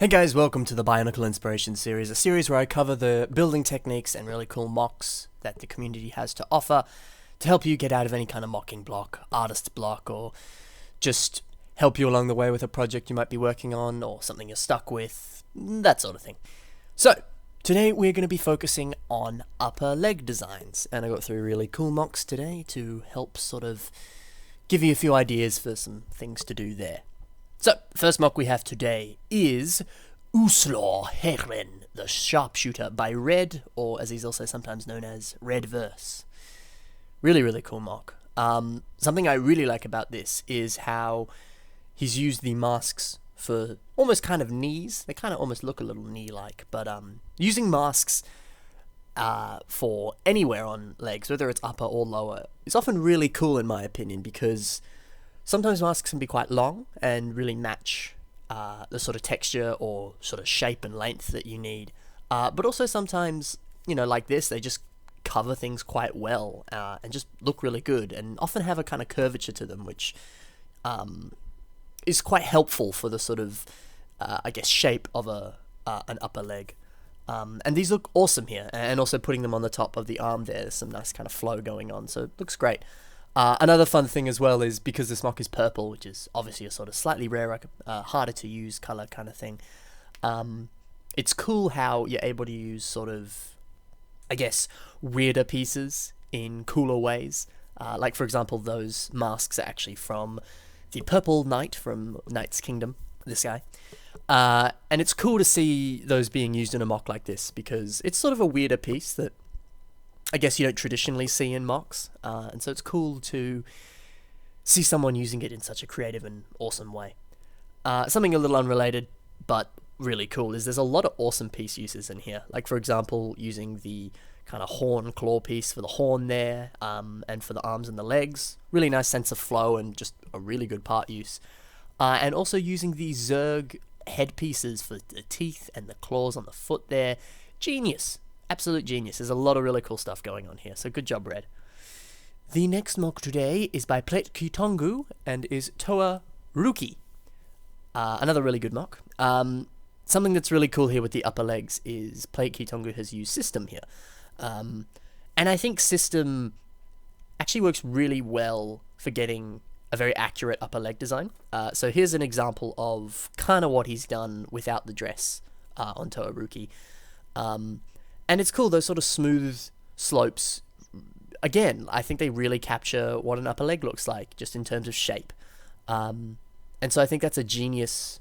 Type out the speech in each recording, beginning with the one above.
Hey guys, welcome to the Bionicle Inspiration series, a series where I cover the building techniques and really cool mocks that the community has to offer to help you get out of any kind of mocking block, artist block, or just help you along the way with a project you might be working on or something you're stuck with, that sort of thing. So, today we're going to be focusing on upper leg designs, and I got 3 really cool mocks today to help sort of give you a few ideas for some things to do there. So, first mock we have today is Uslor Herren, the Sharpshooter by Red, or as he's also sometimes known as Red Verse. Really, really cool mock. Something I really like about this is how he's used the masks for almost kind of knees. They kind of almost look a little knee-like, but using masks for anywhere on legs, whether it's upper or lower, is often really cool in my opinion, because sometimes masks can be quite long and really match the sort of texture or sort of shape and length that you need. But also sometimes, you know, like this, they just cover things quite well and just look really good and often have a kind of curvature to them, which is quite helpful for the sort of, I guess, shape of an upper leg. And these look awesome here, and also putting them on the top of the arm there's some nice kind of flow going on, so it looks great. Another fun thing as well is because this mock is purple, which is obviously a sort of slightly rarer, harder to use color kind of thing. It's cool how you're able to use sort of, I guess, weirder pieces in cooler ways. Like for example, those masks are actually from the Purple Knight from Knight's Kingdom, this guy. And it's cool to see those being used in a mock like this, because it's sort of a weirder piece that I guess you don't traditionally see in mocks, and so it's cool to see someone using it in such a creative and awesome way. Something a little unrelated, but really cool, is there's a lot of awesome piece uses in here. Like for example, using the kind of horn claw piece for the horn there, and for the arms and the legs. Really nice sense of flow and just a really good part use. And also using the Zerg headpieces for the teeth and the claws on the foot there. Genius. Absolute genius. There's a lot of really cool stuff going on here, so good job, Red. The next mock today is by Plate Kitongu and is Toa Ruki. Another really good mock. Something that's really cool here with the upper legs is Plate Kitongu has used System here. And I think System actually works really well for getting a very accurate upper leg design. So here's an example of kind of what he's done without the dress on Toa Ruki. And it's cool, those sort of smooth slopes. Again, I think they really capture what an upper leg looks like, just in terms of shape. And so I think that's a genius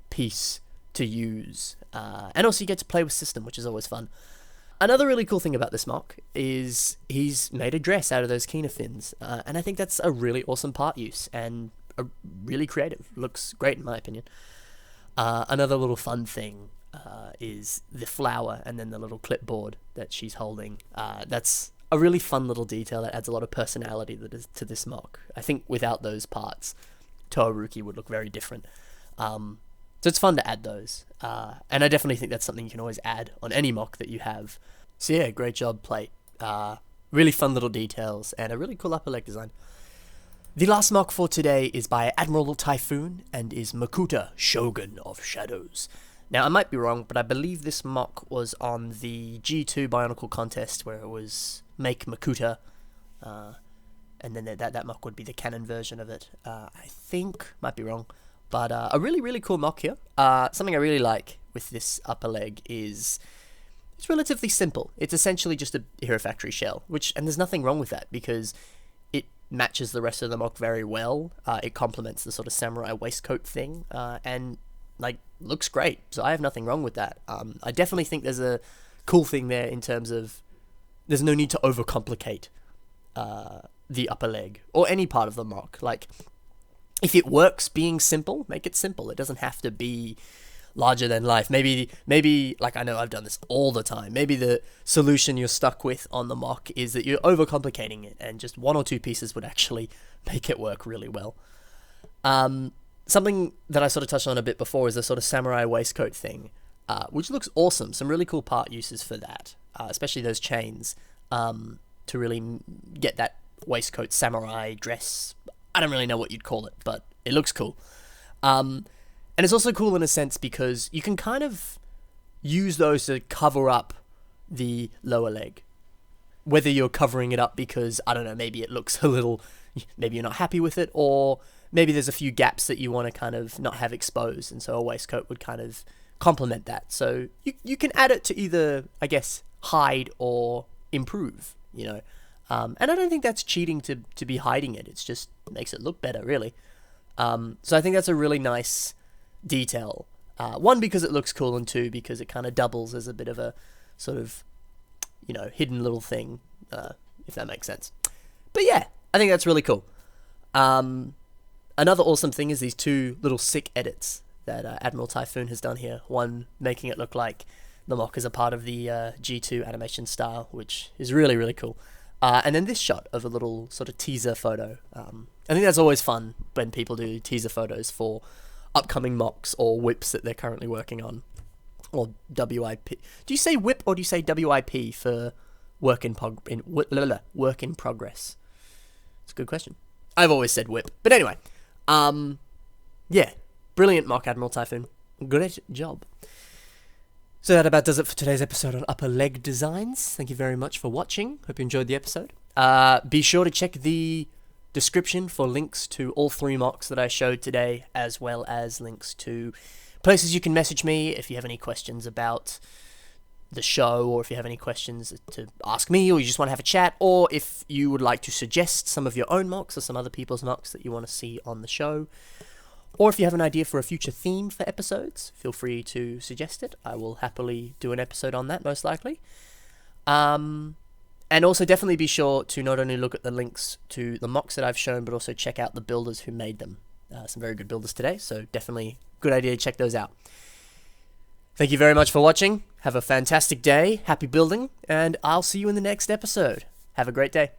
piece to use. And also you get to play with System, which is always fun. Another really cool thing about this mock is he's made a dress out of those Kina fins. And I think that's a really awesome part use and a really creative. Looks great in my opinion. Another little fun thing is the flower and then the little clipboard that she's holding. That's a really fun little detail that adds a lot of personality to this mock. I think without those parts, Toa Ruki would look very different. So it's fun to add those. And I definitely think that's something you can always add on any mock that you have. So yeah, great job, Plate. Really fun little details and a really cool upper leg design. The last mock for today is by Admiral Typhoon and is Makuta, Shogun of Shadows. Now, I might be wrong, but I believe this mock was on the G2 Bionicle contest, where it was Make Makuta, and then that mock would be the canon version of it. I think, might be wrong, but a really, really cool mock here. Something I really like with this upper leg is it's relatively simple. It's essentially just a Hero Factory shell, and there's nothing wrong with that, because it matches the rest of the mock very well. It complements the sort of samurai waistcoat thing, and looks great, so I have nothing wrong with that. I definitely think there's a cool thing there in terms of there's no need to overcomplicate the upper leg or any part of the mock. Like, if it works being simple, make it simple. It doesn't have to be larger than life. Maybe like, I know I've done this all the time, maybe the solution you're stuck with on the mock is that you're overcomplicating it, and just 1 or 2 pieces would actually make it work really well. Something that I sort of touched on a bit before is the sort of samurai waistcoat thing, which looks awesome. Some really cool part uses for that, especially those chains, to really get that waistcoat samurai dress. I don't really know what you'd call it, but it looks cool. And it's also cool in a sense because you can kind of use those to cover up the lower leg. Whether you're covering it up because, I don't know, maybe it looks a little, maybe you're not happy with it, or maybe there's a few gaps that you want to kind of not have exposed, and so a waistcoat would kind of complement that. So you can add it to either, I guess, hide or improve, you know. And I don't think that's cheating to be hiding it. It's just makes it look better, really. So I think that's a really nice detail. One, because it looks cool, and two, because it kind of doubles as a bit of a sort of, you know, hidden little thing, if that makes sense. But yeah, I think that's really cool. Another awesome thing is these two little sick edits that Admiral Typhoon has done here. One making it look like the mock is a part of the G2 animation style, which is really, really cool. And then this shot of a little sort of teaser photo. I think that's always fun when people do teaser photos for upcoming mocks or whips that they're currently working on. Or WIP. Do you say whip or do you say WIP for work in progress? It's a good question. I've always said whip. But anyway, yeah, brilliant mock, Admiral Typhoon. Great job. So that about does it for today's episode on upper leg designs. Thank you very much for watching. Hope you enjoyed the episode. Be sure to check the description for links to all 3 mocks that I showed today, as well as links to places you can message me if you have any questions about the show, or if you have any questions to ask me, or you just want to have a chat, or if you would like to suggest some of your own mocks or some other people's mocks that you want to see on the show. Or if you have an idea for a future theme for episodes, feel free to suggest it. I will happily do an episode on that, most likely. And also definitely be sure to not only look at the links to the mocks that I've shown, but also check out the builders who made them. Some very good builders today, so definitely good idea to check those out. Thank you very much for watching. Have a fantastic day, happy building, and I'll see you in the next episode. Have a great day.